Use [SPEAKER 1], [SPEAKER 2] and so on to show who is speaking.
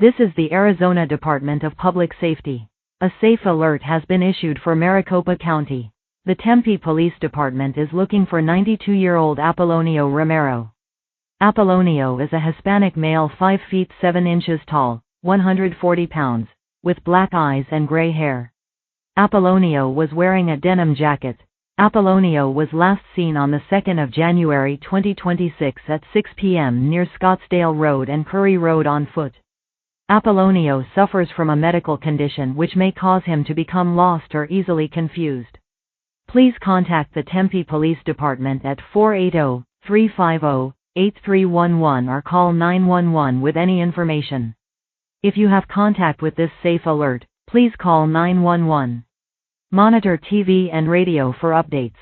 [SPEAKER 1] This is the Arizona Department of Public Safety. A safe alert has been issued for Maricopa County. The Tempe Police Department is looking for 92-year-old Apollonio Romero. Apollonio is a Hispanic male 5 feet 7 inches tall, 140 pounds, with black eyes and gray hair. Apollonio was wearing a denim jacket. Apollonio was last seen on the 2nd of January 2026 at 6 p.m. near Scottsdale Road and Curry Road on foot. Apollonio suffers from a medical condition which may cause him to become lost or easily confused. Please contact the Tempe Police Department at 480-350-8311 or call 911 with any information. If you have contact with this safe alert, please call 911. Monitor TV and radio for updates.